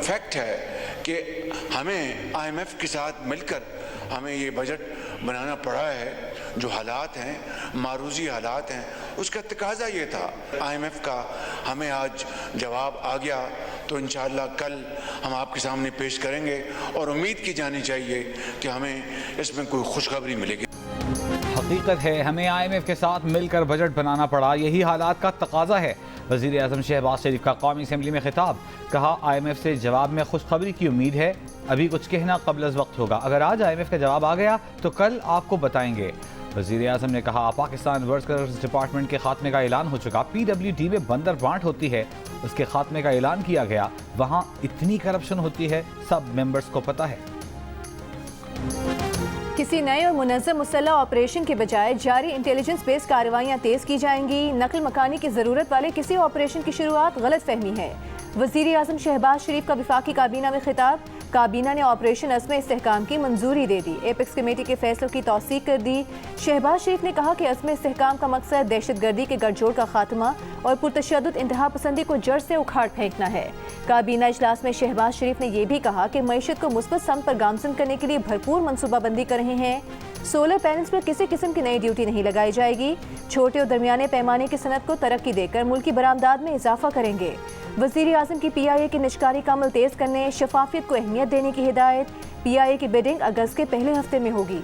Fact है कि हमें IMF के साथ मिलकर हमें ये बजट बनाना पड़ा है। जो हालात हैं, मारूजी हालात हैं, उसका तकाजा ये था। IMF का हमें आज जवाब आ गया तो इंशाअल्लाह कल हम आपके सामने पेश करेंगे और उम्मीद की जानी चाहिए कि हमें इसमें कोई खुशखबरी मिलेगी। हकीकत है हमें IMF के साथ मिलकर बजट बनाना पड़ा, यही हालात का तकाजा है। वज़ीर आज़म शहबाज शरीफ का कौमी असम्बली में खिताब, कहा IMF से जवाब में खुशखबरी की उम्मीद है, अभी कुछ कहना क़ब्ल वक्त होगा, अगर आज IMF का जवाब आ गया तो कल आपको बताएंगे। वज़ीर आज़म ने कहा पाकिस्तान वर्कर्स डिपार्टमेंट के खात्मे का ऐलान हो चुका, PWD में बंदर बांट होती है, उसके खात्मे का ऐलान किया गया, वहाँ इतनी करप्शन होती है सब मेंबर्स को पता है। किसी नए और मुनज़्ज़म मुसल्लह ऑपरेशन के बजाय जारी इंटेलिजेंस बेस्ड कार्रवाइयाँ तेज़ की जाएंगी। नकल मकानी की ज़रूरत वाले किसी ऑपरेशन की शुरुआत गलत फहमी है। वज़ीर आज़म शहबाज शरीफ का वफाकी काबीना में खिताब, काबीना ने ऑपरेशन अज़्म इस्तेहकाम की मंजूरी दे दी, एपेक्स कमेटी के फैसलों की तौसीक कर दी। शहबाज शरीफ ने कहा कि अज़्म इस्तेहकाम का मकसद दहशतगर्दी के गठजोड़ का खात्मा और पुरतशद्दुद इंतहा पसंदी को जड़ से उखाड़ फेंकना है। काबीना इजलास में शहबाज शरीफ ने यह भी कहा कि मईशत को मुस्बत समत पर गामजन करने के लिए भरपूर मनसूबाबंदी कर रहे हैं। सोलर पैनल्स पर किसी किस्म की नई ड्यूटी नहीं लगाई जाएगी। छोटे और दरमियाने पैमाने की सनत को तरक्की देकर मुल्की बरामदात में इजाफा करेंगे। वज़ीर आज़म की PIA की निजकारी का अमल तेज़ करने, शफाफियत को अहमियत देने की हिदायत। PIA की बिडिंग अगस्त के पहले हफ्ते में होगी।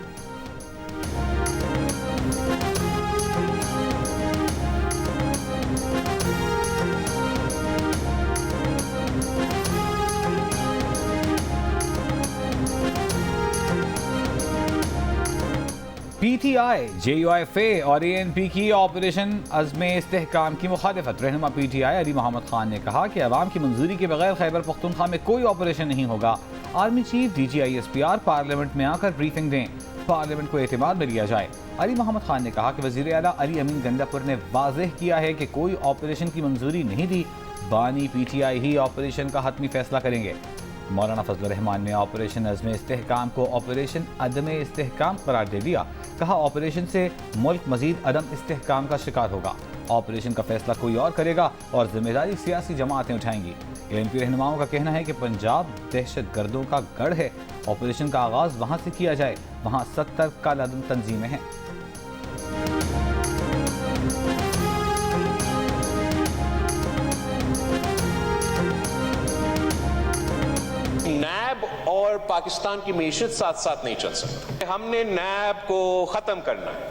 PTI, JUIFA और ANP की ऑपरेशन अज़्म इस्तेहकाम की मुखालिफत। रहनुमा PTI अली मोहम्मद खान ने कहा कि अवाम की मंजूरी के बगैर खैबर पख्तूनख्वा में कोई ऑपरेशन नहीं होगा। Army chief DG ISPR parliament में आकर ब्रीफिंग दें, पार्लियामेंट को एतमाद में लिया जाए। अली मोहम्मद खान ने कहा कि वज़ीर आला अली अमीन गंडापुर ने वाज़ेह किया है कि कोई ऑपरेशन की मंजूरी नहीं दी, बानी PTI ही ऑपरेशन का हतमी फैसला करेंगे। मौलाना फजल रहमान ने ऑपरेशन अज़्म इस्तेहकाम को ऑपरेशन अदम इस्तेहकाम करार दे दिया। कहा ऑपरेशन से मुल्क मजीद अदम इस्तेहकाम का शिकार होगा। ऑपरेशन का फैसला कोई और करेगा और जिम्मेदारी सियासी जमातें उठाएंगी। ANP रहनुमाओं का कहना है कि पंजाब दहशत गर्दों का गढ़ है, ऑपरेशन का आगाज वहाँ से किया जाए, वहाँ 70 कालादम तंजीमें हैं। नैब और पाकिस्तान की मीशत साथ साथ नहीं चल सकती। हमने नैब को खत्म करना है।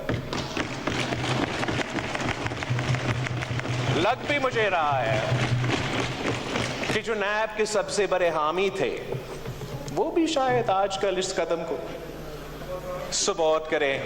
लग भी मुझे रहा है कि जो नैब के सबसे बड़े हामी थे वो भी शायद आजकल इस कदम को सपोर्ट करें।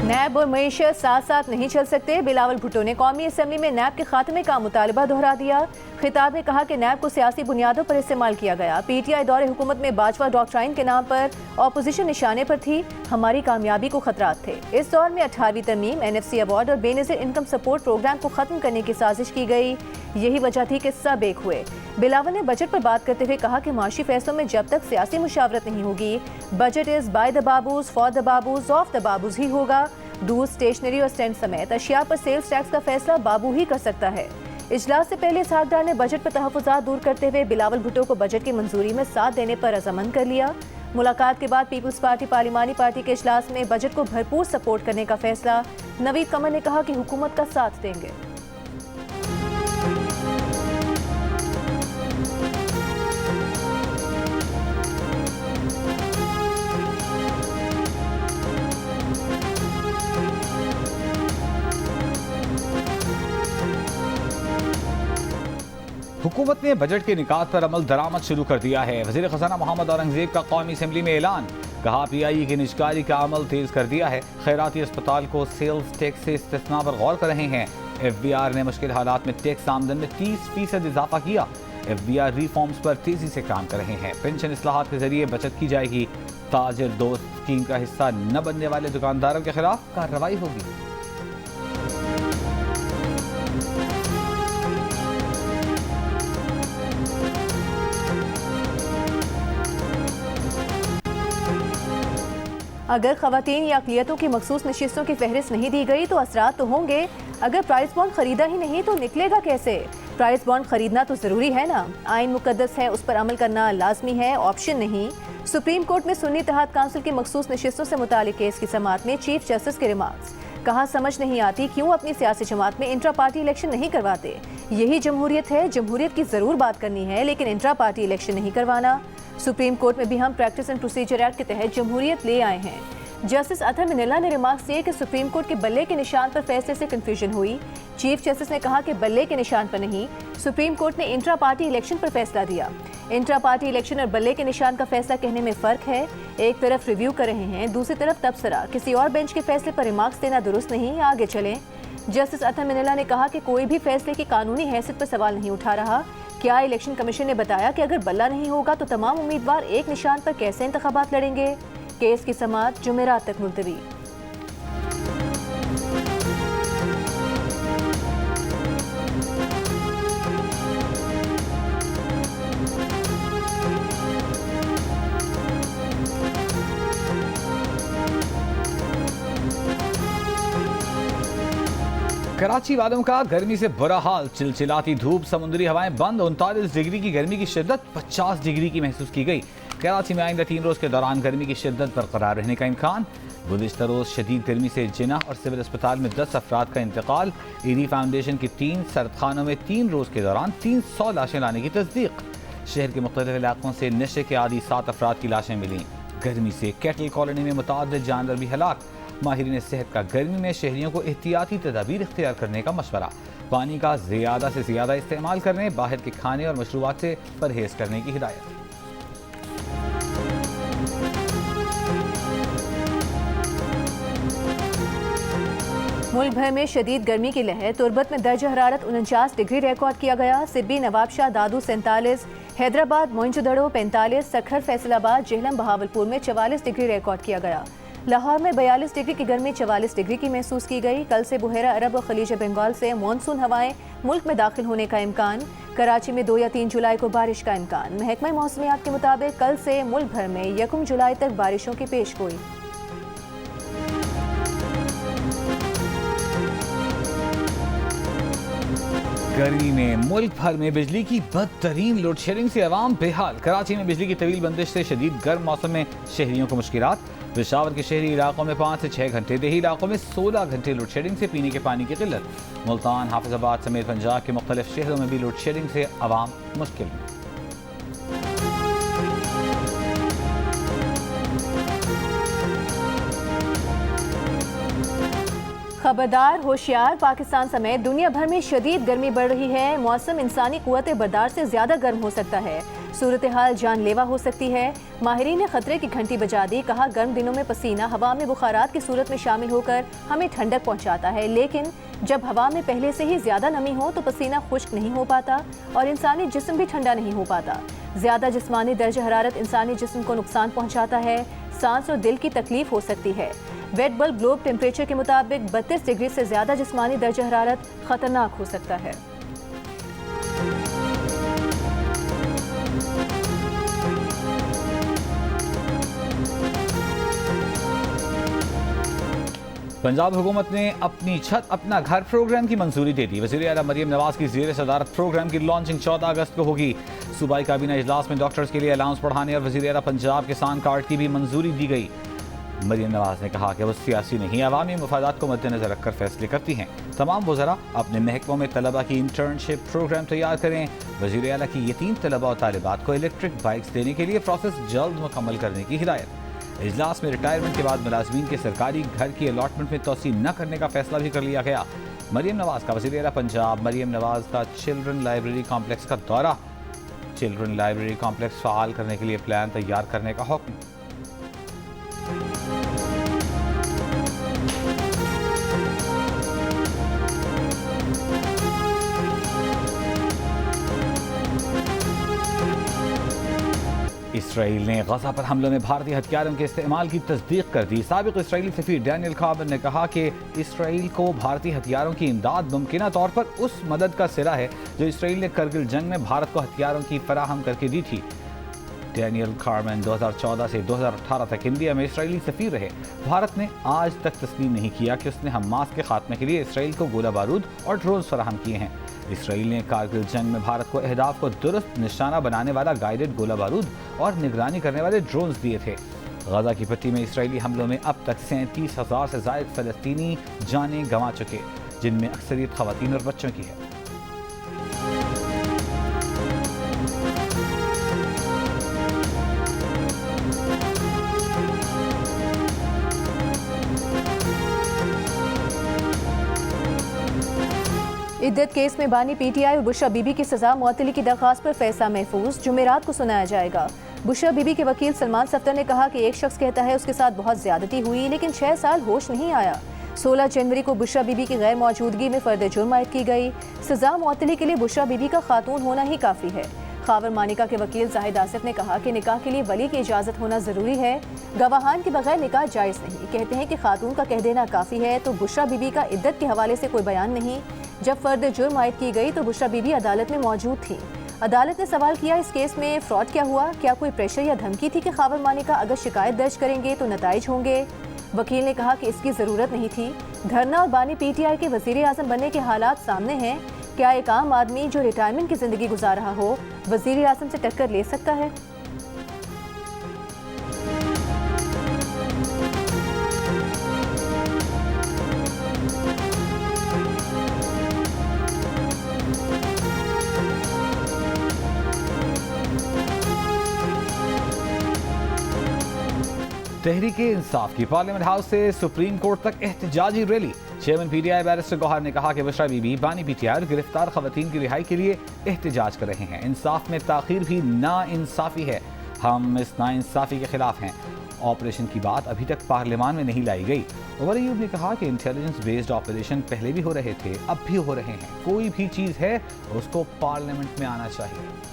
नैब और मईशत साथ साथ नहीं चल सकते। बिलावल भुट्टो ने कौमी असम्बली में नैब के खात्मे का मुतालबा दोहरा दिया। खिताब में कहा कि नैब को सियासी बुनियादों पर इस्तेमाल किया गया। PTI दौरे हुकूमत में बाजवा डॉक्ट्राइन के नाम पर अपोजिशन निशाने पर थी, हमारी कामयाबी को खतरात थे। इस दौर में 18वीं तरमीम, NFC अवार्ड और बेनज़ीर इनकम सपोर्ट प्रोग्राम को खत्म करने की साजिश की गई। यही वजह थी कि सब एक हुए। बिलावल ने बजट पर बात करते हुए कहा कि माशी फैसलों में जब तक सियासी मुशावरत नहीं होगी, budget is by the babus for the babus of the babus ही होगा। दूध, स्टेशनरी और स्टैंड समेत अशिया पर सेल्स टैक्स का फैसला बाबू ही कर सकता है। इजलास से पहले इसहाकडार ने बजट पर तहफ़्फ़ुज़ात दूर करते हुए बिलावल भुट्टो को बजट की मंजूरी में साथ देने पर रज़ामंद कर लिया। मुलाकात के बाद पीपल्स पार्टी पार्लिमानी पार्टी के इजलास में बजट को भरपूर सपोर्ट करने का फैसला। नवीद कमर ने कहा कि हुकूमत का साथ देंगे। हुकूमत ने बजट के निकात पर अमल दरामद शुरू कर दिया है। वज़ीर ख़ज़ाना मोहम्मद औरंगज़ेब का कौमी असम्बली में ऐलान, कहा PIA की निजकारी का अमल तेज़ कर दिया है। खैराती अस्पताल को सेल्स टैक्स से इस्तिस्ना पर गौर कर रहे हैं। FBR ने मुश्किल हालात में टैक्स आमदन में 30% इजाफा किया। FBR रिफॉर्म्स पर तेज़ी से काम कर रहे हैं। पेंशन इस्लाहात के जरिए बचत की जाएगी। ताजिर दोस्त स्कीम का हिस्सा न बनने वाले दुकानदारों के खिलाफ कार्रवाई होगी। अगर ख़वातीन या अक़लियतों की मखसूस नशिस्तों की फहरिस्त नहीं दी गई तो असरात तो होंगे। अगर प्राइस बॉन्ड खरीदा ही नहीं तो निकलेगा कैसे? प्राइस बॉन्ड खरीदना तो जरूरी है ना, आइन मुकद्दस है, उस पर अमल करना लाजमी है, ऑप्शन नहीं। सुप्रीम कोर्ट में सुन्नी इत्तेहाद काउंसिल की मखसूस नशिस्तों से मुतालिक केस की समाअत में चीफ जस्टिस के रिमार्क्स। कहा समझ नहीं आती क्यों अपनी सियासी जमात में इंट्रा पार्टी इलेक्शन नहीं करवाते। यही जमहूरियत है, जमहूरियत की जरूर बात करनी है लेकिन इंट्रा पार्टी इलेक्शन नहीं करवाना। सुप्रीम कोर्ट में भी हम प्रैक्टिस एंड प्रोसीजर एक्ट के तहत जमहूरियत ले आए हैं। जस्टिस अतर मिनिल्ला ने रिमार्क्स दिए कि सुप्रीम कोर्ट के बल्ले के निशान पर फैसले से कंफ्यूजन हुई। चीफ जस्टिस ने कहा कि बल्ले के निशान पर नहीं, सुप्रीम कोर्ट ने इंट्रा पार्टी इलेक्शन पर फैसला दिया। इंट्रा पार्टी इलेक्शन और बल्ले के निशान का फैसला कहने में फर्क है। एक तरफ रिव्यू कर रहे हैं, दूसरी तरफ तबसरा। किसी और बेंच के फैसले पर रिमार्क्स देना दुरुस्त नहीं, आगे चलें। जस्टिस अतर मिनिल्ला ने कहा कि कोई भी फैसले की कानूनी हैसियत पर सवाल नहीं उठा रहा। क्या इलेक्शन कमीशन ने बताया कि अगर बल्ला नहीं होगा तो तमाम उम्मीदवार एक निशान पर कैसे इंतखाबात लड़ेंगे। केस की समाअत जुमेरात तक मुलतवी। कराची वालों का गर्मी से बुरा हाल, चिलचिलाती धूप, समुद्री हवाएं बंद। 39 डिग्री की गर्मी की शिद्दत 50 डिग्री की महसूस की गई। कराची में आइंदा 3 रोज के दौरान गर्मी की शिद्दत बरकरार रहने का इम्कान। गुज़िश्ता रोज शदीद गर्मी से जिना और सिविल अस्पताल में 10 अफराद का इंतकाल। ईडी फाउंडेशन की 3 सर्दखानों में 3 रोज के दौरान 300 लाशें लाने की तस्दीक। शहर के मुख्तलिफ इलाकों से नशे के आदी 7 अफराद की लाशें मिली। गर्मी से कैटल कॉलोनी में मुताअद्दिद जानवर भी हलाक। माहिरीन सेहत का गर्मी में शहरियों को एहतियाती तदाबीर इख्तियार करने का मशवरा। पानी का ज़्यादा से ज़्यादा इस्तेमाल करने, बाहर के खाने और मशरूबात से परहेज़ करने की हिदायत। मुल्क भर में शदीद गर्मी की लहर। तुर्बत में दर्ज हरारत 49 डिग्री रिकॉर्ड किया गया। सिब्बी, नवाबशाह, दादू 47, हैदराबाद, मोइंजोदड़ो 45, सखर, फैसलाबाद, जेहलम, बहावलपुर में 44 डिग्री रिकॉर्ड किया गया। लाहौर में 42 डिग्री की गर्मी 44 डिग्री की महसूस की गई। कल से बुहेरा अरब और खलीज बंगाल से मानसून हवाएं मुल्क में दाखिल होने का इम्कान। कराची में 2 या 3 जुलाई को बारिश का इम्कान। महकमा मौसमियात के मुताबिक कल से मुल्क भर में 1 जुलाई तक बारिशों की पेशगोई। गर्मी में मुल्क भर में बिजली की बदतरीन लोड शेडिंग से अवाम बेहाल। कराची में बिजली की तवील बंदिश से शदीद गर्म मौसम में शहरियों को मुश्किलात। पेशावर के शहरी इलाकों में 5 से 6 घंटे, देही इलाकों में 16 घंटे लोड शेडिंग से पीने के पानी की किल्लत। मुल्तान, हाफिजाबाद समेत पंजाब के मुख्तलिफ शहरों में भी लोड शेडिंग से अवाम मुश्किल में। खबरदार, होशियार, पाकिस्तान समेत दुनिया भर में शदीद गर्मी बढ़ रही है। मौसम इंसानी कुव्वत बर्दाश्त से ज्यादा गर्म हो सकता है। सूरत हाल जानलेवा हो सकती है। माहिरीन ने खतरे की घंटी बजा दी। कहा गर्म दिनों में पसीना हवा में बुखारात की सूरत में शामिल होकर हमें ठंडक पहुंचाता है, लेकिन जब हवा में पहले से ही ज्यादा नमी हो तो पसीना खुश्क नहीं हो पाता और इंसानी जिस्म भी ठंडा नहीं हो पाता। ज्यादा जिस्मानी दर्ज हरारत इंसानी जिस्म को नुकसान पहुंचाता है, सांस और दिल की तकलीफ हो सकती है। वेट बल्ब ग्लोब टेम्परेचर के मुताबिक 32 डिग्री से ज्यादा जिस्मानी दर्ज हरारत खतरनाक हो सकता है। पंजाब हुकूमत ने अपनी छत अपना घर प्रोग्राम की मंजूरी दे दी। वज़ीर आला मरियम नवाज की ज़ेर सदारत प्रोग्राम की लॉन्चिंग 14 अगस्त को होगी। सूबाई काबीना इजलास में डॉक्टर्स के लिए अलाउंस बढ़ाने और वज़ीर आला पंजाब किसान कार्ड की भी मंजूरी दी गई। मरियम नवाज ने कहा कि वो सियासी नहीं, अवामी मफादात को मद्देनजर रखकर फैसले करती हैं। तमाम वज़रा अपने महकमों में तलबा की इंटर्नशिप प्रोग्राम तैयार करें। वज़ीर आला की यतीम तलबा और तालिबात को इलेक्ट्रिक बाइक्स देने के लिए प्रोसेस जल्द मुकम्मल करने की हिदायत। इजलास में रिटायरमेंट के बाद मुलाजमीन के सरकारी घर की अलॉटमेंट में तोसी न करने का फैसला भी कर लिया गया। मरियम नवाज का वज़ीर आला पंजाब मरियम नवाज का चिल्ड्रन लाइब्रेरी कॉम्प्लेक्स का दौरा। चिल्ड्रन लाइब्रेरी कॉम्प्लेक्स फ़ाल करने के लिए प्लान तैयार करने का हुक्म। इसराइल ने गजा पर हमलों में भारतीय हथियारों के इस्तेमाल की तस्दीक कर दी। साबिक इसराइली सफीर डैनियल खाबर ने कहा कि इसराइल को भारतीय हथियारों की इमदाद मुमकिना तौर पर उस मदद का सिरा है जो इसराइल ने करगिल जंग में भारत को हथियारों की फराहम करके दी थी। डैनियल खारमैन 2014 से 2018 तक इंडिया में इसराइली सफीर रहे। भारत ने आज तक तस्लीम नहीं किया कि उसने हमास के खात्मे के लिए इसराइल को गोला बारूद और ड्रोन फराहम किए हैं। इसराइल ने कारगिल जंग में भारत को अहदाफ को दुरुस्त निशाना बनाने वाला गाइडेड गोला बारूद और निगरानी करने वाले ड्रोन्स दिए थे। गजा की पट्टी में इसराइली हमलों में अब तक 37,000 से ज़ायद फ़लस्तीनी जानें गंवा चुके, जिनमें अक्सरियत ख़वातीन और बच्चों की है। इद्दत केस में बानी पीटीआई और बुशरा बीबी की सजा मुअत्तली की दरख्वास्त पर फैसला महफूज जुमेरात को सुनाया जाएगा। बुशरा बीबी के वकील सलमान सफ्तर ने कहा कि एक शख्स कहता है उसके साथ बहुत ज्यादती हुई लेकिन 6 साल होश नहीं आया। 16 जनवरी को बुशरा बीबी की गैर मौजूदगी में फर्द जुर्म आयद की गई। सजा मुअत्तली के लिए बुशरा बीबी का खातून होना ही काफी है। खावर मानिका के वकील जाहिद आसिफ ने कहा कि निकाह के लिए वली की इजाजत होना जरूरी है, गवाहान के बगैर निकाह जायज नहीं। कहते हैं कि खातून का कह देना काफी है, तो बुशरा बीबी का इद्दत के हवाले से कोई बयान नहीं। जब फर्द जुर्म आयद की गई तो बुशरा बीबी अदालत में मौजूद थी। अदालत ने सवाल किया, इस केस में फ्रॉड क्या हुआ? क्या कोई प्रेशर या धमकी थी कि खावर मानिका अगर शिकायत दर्ज करेंगे तो नताइज होंगे? वकील ने कहा कि इसकी जरूरत नहीं थी। धरना और बानी पीटीआई के वजीर आजम बनने के हालात सामने हैं। क्या एक आम आदमी जो रिटायरमेंट की जिंदगी गुजार रहा हो वजीर आजम से टक्कर ले सकता है? तहरीके इंसाफ की पार्लियामेंट हाउस से सुप्रीम कोर्ट तक एहतजाजी rally. Chairman PTI barrister Gohar ने कहा कि बुशरा बीबी बानी पीटीआई और गिरफ्तार खवातीन की रिहाई के लिए एहतजाज कर रहे हैं। इंसाफ में ताखीर भी नाइंसाफी है, हम इस नाइंसाफी के खिलाफ हैं। ऑपरेशन की बात अभी तक पार्लियामान में नहीं लाई गई। उमर अयूब ने कहा कि इंटेलिजेंस बेस्ड ऑपरेशन पहले भी हो रहे थे, अब भी हो रहे हैं। कोई भी चीज़ है उसको पार्लियामेंट में आना चाहिए।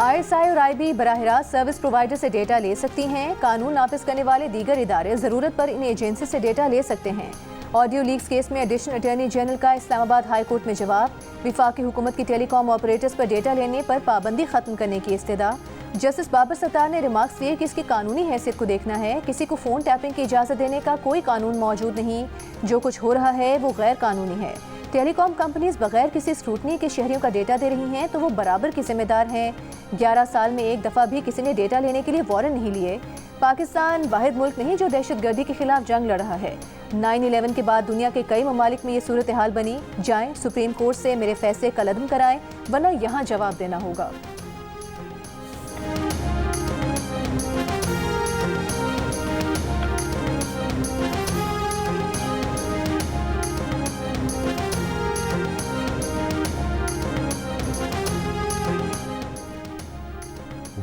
ISI और IB बराह रास्त सर्विस प्रोवाइडर से डेटा ले सकती हैं। कानून नाफिज करने वाले दीगर इदारे ज़रूरत पर इन एजेंसी से डेटा ले सकते हैं। ऑडियो लीक्स केस में एडिशनल अटॉर्नी जनरल का इस्लामाबाद हाई कोर्ट में जवाब। विफाकी हुकूमत की टेलीकॉम ऑपरेटर्स पर डेटा लेने पर पाबंदी खत्म करने की इस्तदा। जस्टिस बाबर सत्तार ने रिमार्क्स दिए कि इसकी कानूनी हैसियत को देखना है। किसी को फ़ोन टैपिंग की इजाज़त देने का कोई कानून मौजूद नहीं। जो कुछ हो रहा है वो गैर कानूनी है। टेलीकॉम कंपनीज बगैर किसी स्क्रूटनी के शहरियों का डेटा दे रही हैं तो वो बराबर की जिम्मेदार हैं। 11 साल में एक दफ़ा भी किसी ने डेटा लेने के लिए वारंट नहीं लिए। पाकिस्तान वाहिद मुल्क नहीं जो दहशतगर्दी के खिलाफ जंग लड़ रहा है। 9/11 के बाद दुनिया के कई ममालिक में ये सूरत हाल बनी। जाएं सुप्रीम कोर्ट से मेरे फैसले कलअदम कराएं, वरना यहाँ जवाब देना होगा।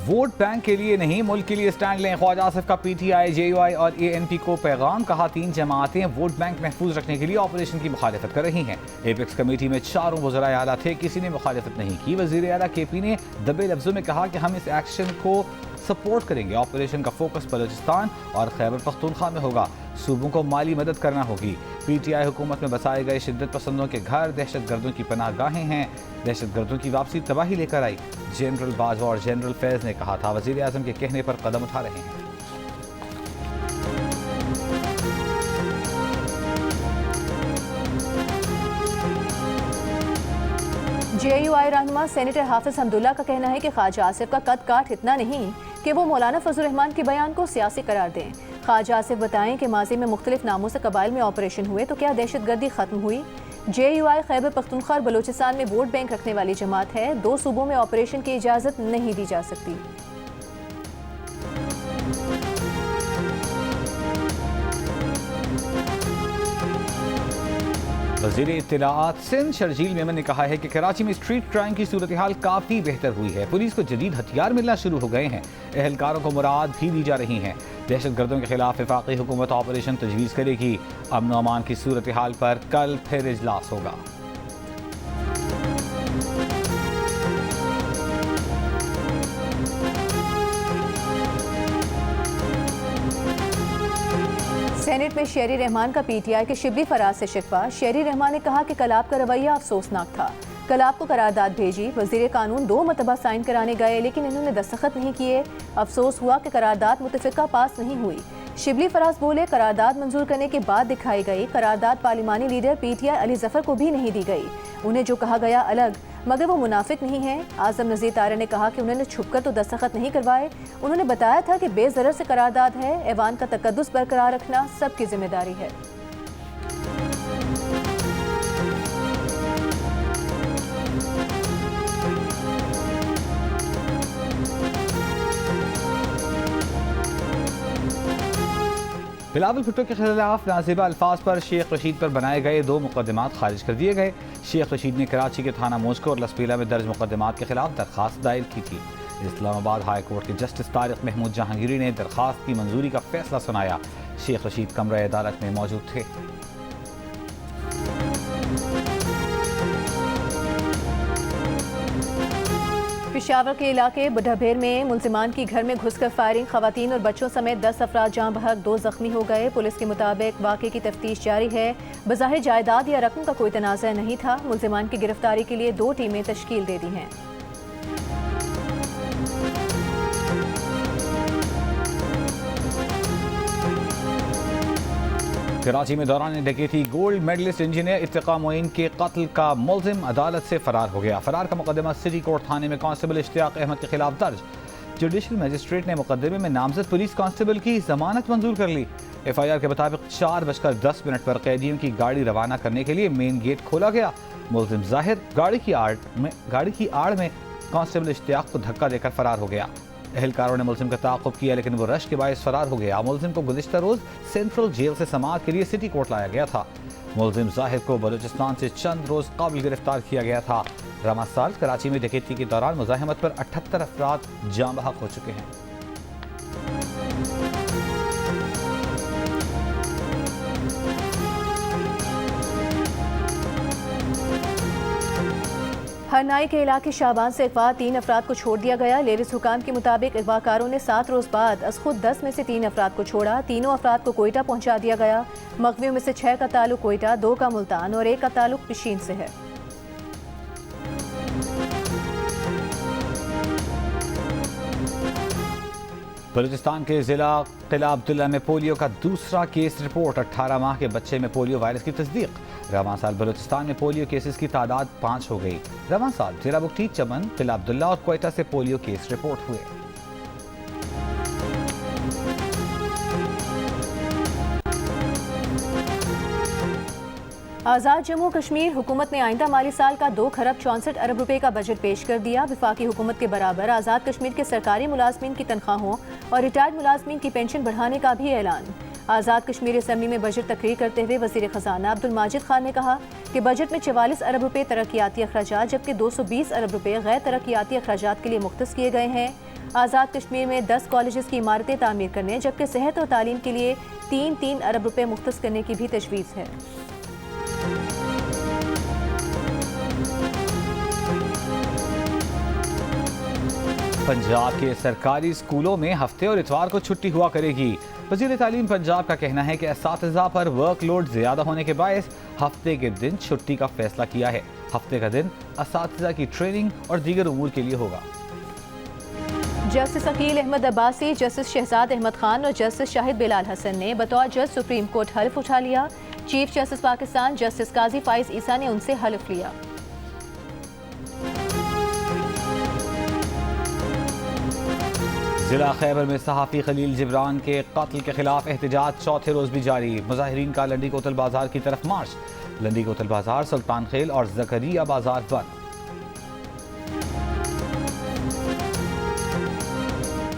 वोट बैंक के लिए नहीं मुल्क के लिए स्टैंड लें। ख्वाजा आसिफ का पीटीआई, JUI और ANP को पैगाम। कहा 3 जमातें वोट बैंक महफूज रखने के लिए ऑपरेशन की मुखालिफत कर रही हैं। एपेक्स कमेटी में 4 वज़राए आला थे, किसी ने मुखालिफत नहीं की। वज़ीर आला KP ने दबे लफ्ज़ों में कहा कि हम इस एक्शन को सपोर्ट करेंगे। ऑपरेशन का फोकस बलूचिस्तान और खैबर पख्तूनख्वा में होगा। सूबों को माली मदद करना होगी। पीटीआई हुकूमत में बसाए गए शिद्दत पसंदों के घर दहशत गर्दों की पनाह गाहें हैं। दहशत गर्दों की वापसी तबाही लेकर आई। जनरल बाजवा और जनरल फैज़ ने कहा था वज़ीर आज़म के कहने पर कदम उठा रहे हैं। JUI रहनुमा सेनेटर हाफिज हमदुल्ला का कहना है कि ख्वाजा आसिफ का कद काठ इतना नहीं कि वो मौलाना फजल रहमान के बयान को सियासी करार दें। ख्वाजा आसिफ बताएं कि माजी में मुख्तलिफ नामों से कबाइल में ऑपरेशन हुए तो क्या दहशत गर्दी खत्म हुई? JUI खैबर पख्तूनख्वा और बलूचिस्तान में वोट बैंक रखने वाली जमात है। 2 सूबों में ऑपरेशन की इजाज़त नहीं दी जा सकती। वज़ीर इत्तलाआत सिंध शर्जील मेमन ने कहा है कि कराची में स्ट्रीट क्राइम की सूरत हाल काफ़ी बेहतर हुई है। पुलिस को जदीद हथियार मिलना शुरू हो गए हैं। एहलकारों को मुराद भी दी जा रही हैं। दहशत गर्दों के खिलाफ वफाकी हुकूमत ऑपरेशन तजवीज़ करेगी। अमन व अमान की सूरत हाल पर कल फिर इजलास होगा। सेनेट में शेरी रहमान का PTI के शिबली फराज से शिकवा। शेरी रहमान ने कहा कि कलाब का रवैया अफसोसनाक था। कलाब को करारदाद भेजी। वजीर कानून 2 मरतबा साइन कराने गए लेकिन इन्होंने दस्तखत नहीं किए। अफसोस हुआ कि करारदाद मुतफिका पास नहीं हुई। शिबली फराज बोले, करारदाद मंजूर करने के बाद दिखाई गई करारदाद पार्लिमानी लीडर पीटीआई अली जफर को भी नहीं दी गई। उन्हें जो कहा गया अलग, मगर वो मुनाफिक नहीं है। आजम नज़ीर तारा ने कहा कि उन्होंने छुपकर तो दस्तखत नहीं करवाए। उन्होंने बताया था कि बेज़रर से करारदाद है। ऐवान का तकद्दुस बरकरार रखना सबकी जिम्मेदारी है। बिलावल भुट्टो के खिलाफ नाजिबा अल्फाज पर शेख रशीद पर बनाए गए 2 मुकदमात खारिज कर दिए गए। शेख रशीद ने कराची के थाना मोस्को और लसपीला में दर्ज मुकदमात के खिलाफ दरखास्त दायर की थी। इस्लामाबाद हाई कोर्ट के जस्टिस तारिक महमूद जहांगीरी ने दरखास्त की मंजूरी का फैसला सुनाया। शेख रशीद कमरा अदालत में मौजूद थे। पेशावर के इलाके बुढ़ाभेर में मुलजिमान की घर में घुसकर फायरिंग, खवातीन और बच्चों समेत 10 अफराद जाँ बहक, 2 जख्मी हो गए। पुलिस के मुताबिक वाक़े की तफ्तीश जारी है। बज़ाहिर जायदाद या रकम का कोई तनाज़ा नहीं था। मुलजिमान की गिरफ्तारी के लिए 2 टीमें तश्कील दे दी हैं। कराची में दौरान डकैती गोल्ड मेडलिस्ट इंजीनियर इत्तिका मोइन के कत्ल का मुलजिम अदालत से फरार हो गया। फरार का मुकदमा सिटी कोर्ट थाने में कांस्टेबल इश्तियाक अहमद के खिलाफ दर्ज। जुडिशल मजिस्ट्रेट ने मुकदमे में नामजद पुलिस कांस्टेबल की जमानत मंजूर कर ली। FIR के मुताबिक 4:10 पर कैदियों की गाड़ी रवाना करने के लिए मेन गेट खोला गया। मुलजिम जाहिर गाड़ी की आड़ में कांस्टेबल इश्तियाक को धक्का देकर फरार हो गया। एहलकारों ने मुलजिम का ताक़ुब किया, लेकिन वो रश के बायस फरार हो गया। मुलजिम को गुज़िश्ता रोज़ सेंट्रल जेल से समाअत के लिए सिटी कोर्ट लाया गया था। मुलजिम जाहिर को बलूचिस्तान से चंद रोज़ कबल गिरफ्तार किया गया था। रमज़ान साल कराची में डकैती के दौरान मुज़ाहमत पर 78 अफराद जाँ बहक हो चुके हैं। हरनाई के इलाके शाबान से अगवा 3 अफराद को छोड़ दिया गया। लेविस हुकाम के मुताबिक अगवाकारों ने 7 रोज़ बाद अज खुद 10 में से 3 अफराद को छोड़ा। तीनों अफराद को कोयटा पहुंचा दिया गया। मगवियों में से 6 का ताल्लुक कोयटा, 2 का मुल्तान और 1 का ताल्लुक पिशीन से है। बलूचिस्तान के जिला किला अब्दुल्ला में पोलियो का दूसरा केस रिपोर्ट। 18 माह के बच्चे में पोलियो वायरस की तस्दीक। रवां साल बलूचिस्तान में पोलियो केसेस की तादाद 5 हो गई। रवां साल जिला बुगटी, चमन, किला अब्दुल्ला और क्वेटा से पोलियो केस रिपोर्ट हुए। आज़ाद जम्मू कश्मीर हुकूमत ने आइंदा माली साल का 2 खरब 64 अरब रुपए का बजट पेश कर दिया। विफाकी हुकूमत के बराबर आज़ाद कश्मीर के सरकारी मुलाजमीन की तनख्वाहों और रिटायर्ड मुलाजमीन की पेंशन बढ़ाने का भी ऐलान। आज़ाद कश्मीर असम्बली में बजट तकरीर करते हुए वज़ीर ख़जाना अब्दुल माजिद खान ने कहा कि बजट में 44 अरब रुपए तरक्याती अखराजात जबकि 220 अरब रुपए गैर तरक्याती अखराजात के लिए मुख्तस किए गए हैं। आज़ाद कश्मीर में 10 कॉलेजेस की इमारतें तामीर करने जबकि सेहत और तालीम के लिए 3-3 अरब रुपए मुख्तस करने की भी तजवीज़ है। पंजाब के सरकारी स्कूलों में हफ्ते और इतवार को छुट्टी हुआ करेगी। वज़ीर तालीम पंजाब का कहना है कि असातिज़ा पर वर्कलोड ज़्यादा होने के बायस हफ्ते के दिन छुट्टी का फैसला किया है। हफ्ते का दिन असातिज़ा की ट्रेनिंग और दीगर उमूर के लिए होगा। जस्टिस अकील अहमद अब्बासी, जस्टिस शहजाद अहमद खान और जस्टिस शाहिद बिलाल हसन ने बतौर जज सुप्रीम कोर्ट हल्फ उठा लिया। चीफ जस्टिस पाकिस्तान जस्टिस काजी फाइज ईसा ने उनसे हल्फ लिया। जिला खैबर में सहाफ़ी खलील जिब्रान के कत्ल के खिलाफ एहतजाज चौथे रोज भी जारी। मुजाहिरीन का लंडी कोतल बाजार की तरफ मार्च। लंडी कोतल बाजार, सुल्तान खेल और जकरिया बाजार बंद।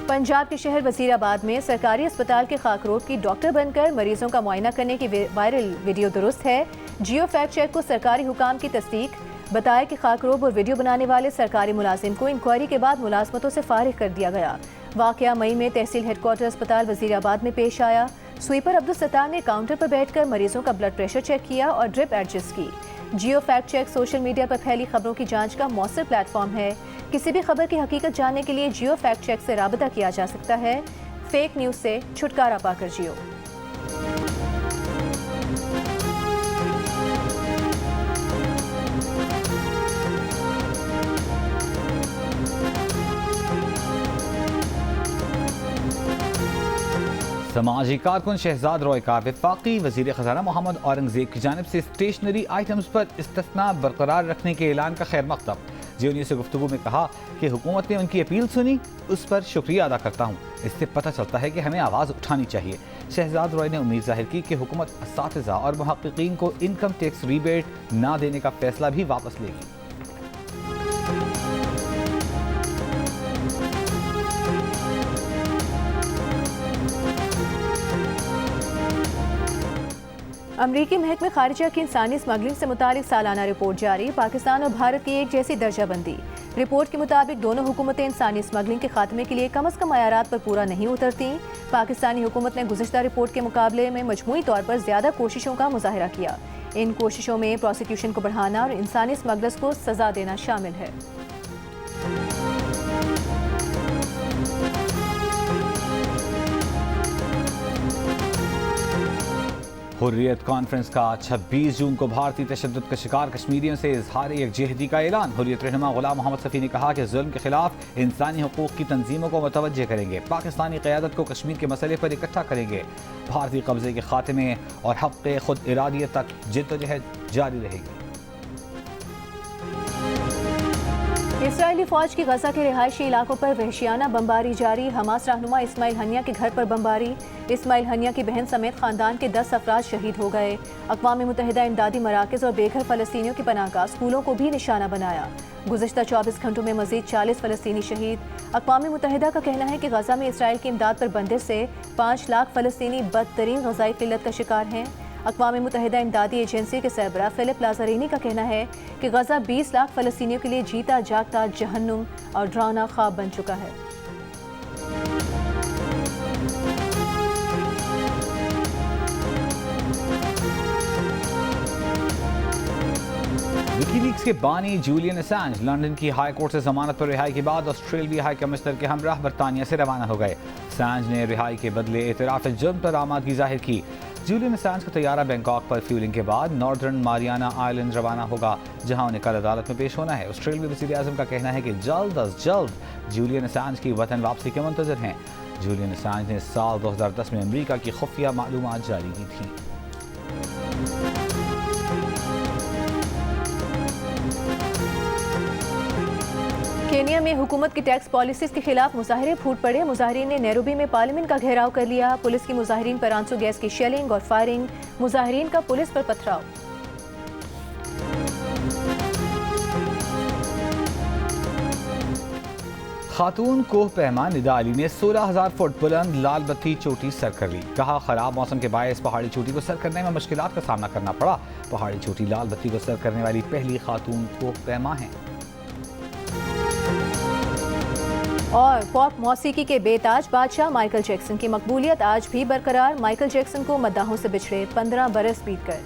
पंजाब के शहर वजीराबाद में सरकारी अस्पताल के खाकरोड की डॉक्टर बनकर मरीजों का मुआयना करने की वायरल वीडियो दुरुस्त है। जियो फैक्ट चेक को सरकारी हुकाम की तस्दीक। बताया कि खाकरोब और वीडियो बनाने वाले सरकारी मुलाजिम को इंक्वायरी के बाद मुलाजमतों से फारिग कर दिया गया। वाकया मई में तहसील हेडक्वार्टर अस्पताल वजीराबाद में पेश आया। स्वीपर अब्दुल सत्तार ने काउंटर पर बैठकर मरीजों का ब्लड प्रेशर चेक किया और ड्रिप एडजस्ट की। जियो फैक्ट चेक सोशल मीडिया पर फैली खबरों की जांच का मौसर प्लेटफॉर्म है। किसी भी खबर की हकीकत जानने के लिए जियो फैक्ट चेक से राबता किया जा सकता है। फेक न्यूज़ से छुटकारा पाकर जियो। समाजी कारकुन शहजाद रॉय का वफाकी वजीर खजाना मोहम्मद औरंगजेब की जानिब से स्टेशनरी आइटम्स पर इस्तिस्ना बरकरार रखने के ऐलान का खैर मकदम। जी न्यूज़ से गुफ्तगू में कहा कि हुकूमत ने उनकी अपील सुनी, उस पर शुक्रिया अदा करता हूँ। इससे पता चलता है कि हमें आवाज़ उठानी चाहिए। शहजाद रॉय ने उम्मीद जाहिर की कि हुकूमत असातिज़ा और मुहक्किकीन को इनकम टैक्स रिबेट ना देने का फैसला भी वापस लेगी। अमरीकी महकमे खारिजा की इंसानी स्मगलिंग से मुतालिक सालाना रिपोर्ट जारी। पाकिस्तान और भारत की एक जैसी दर्जाबंदी। रिपोर्ट के मुताबिक दोनों हुकूमतें इंसानी स्मगलिंग के खात्मे के लिए कम अज़ कम मयारात पर पूरा नहीं उतरती। पाकिस्तानी हुकूमत ने गुज़िश्ता रिपोर्ट के मुकाबले में मजमूई तौर पर ज़्यादा कोशिशों का मुजाहिरा किया। इन कोशिशों में प्रोसिक्यूशन को बढ़ाना और इंसानी स्मगलर्स को सज़ा देना शामिल है। हुर्रियत कॉन्फ्रेंस का 26 जून को भारतीय तशद्दुद का शिकार कश्मीरियों से इजहार यकजहती का ऐलान। हुर्रियत रहनुमा गुलाम मोहम्मद सफ़ी ने कहा कि जुल्म के खिलाफ इंसानी हुकूक की तंजीमों को मुतवज्जे करेंगे, पाकिस्तानी क़यादत को कश्मीर के मसले पर इकट्ठा करेंगे। भारतीय कब्जे के खात्मे और हक़ खुद इरादियत तक जिद्दोजहद जारी रहेगी। इसराइली फौज की गजा के रिहायशी इलाकों पर वहशियाना बमबारी जारी। हमास रहनुमा इस्माइल हनिया के घर पर बमबारी। इस्माइल हनिया की बहन समेत खानदान के 10 अफराद शहीद हो गए। अक़वाम मुत्तहिदा इमदादी मराकज़ और बेघर फ़लस्तीनियों की पनाहगाह स्कूलों को भी निशाना बनाया। गुज़िश्ता 24 घंटों में मज़ीद 40 फ़लस्तीनी शहीद। अक़वाम मुत्तहिदा का कहना है कि गजा में इसराइल की इमदाद पर बंदिश से 5 लाख फ़लस्तीनी बदतरीन ग़ज़ाई क़िल्लत का शिकार हैं। अक़वाम मुत्तहिदा इमदादी एजेंसी के सरबराह फ़िलिप लाज़ारिनी का कहना है कि गजा 20 लाख फ़लस्तीनियों के लिए जीता जागता जहन्नुम और डरावना ख्वाब बन चुका है। विकीलीक्स के बानी जूलियन असांज लंदन की हाई कोर्ट से जमानत पर रिहाई के बाद ऑस्ट्रेलियाई हाई कमिश्नर के हमराह बरतानिया से रवाना हो गए। असांज ने रिहाई के बदले एतराफ़ जुर्म पर आमादगी जाहिर की। जूलियन असांज का तैयारा बैंकॉक पर फ्यूलिंग के बाद नॉर्दर्न मारियाना आइलैंड रवाना होगा, जहां उन्हें कल अदालत में पेश होना है। ऑस्ट्रेलियाई वज़ीर आज़म का कहना है कि जल्द अज जल्द जूलियन असांज की वतन वापसी के मुंतज़िर हैं। जूलियन असांज ने साल 2010 में अमरीका की खुफिया मालूमात जारी की थी। केनिया में हुकूमत की टैक्स पॉलिसीज़ के खिलाफ मुजाहिरे फूट पड़े। मुजाहिरीन ने नैरोबी में पार्लियामेंट का घेराव कर लिया। पुलिस की मुजाहिरीन पर आंसू गैस की शेलिंग और फायरिंग। मुजाहिरीन का पुलिस पर पथराव। खातून कोह पैमा निदा अली ने 16,000 फुट बुलंद लाल बत्ती चोटी सर कर ली। कहा खराब मौसम के बायस पहाड़ी चोटी को सर करने में मुश्किलात का सामना करना पड़ा। पहाड़ी चोटी लाल बत्ती को सर करने वाली पहली खातून कोह पैमा हैं। और पॉप मौसीकी के बेताज बादशाह माइकल जैक्सन की मकबूलियत आज भी बरकरार। माइकल जैक्सन को मद्दाहों से बिछड़े 15 बरस बीत गए।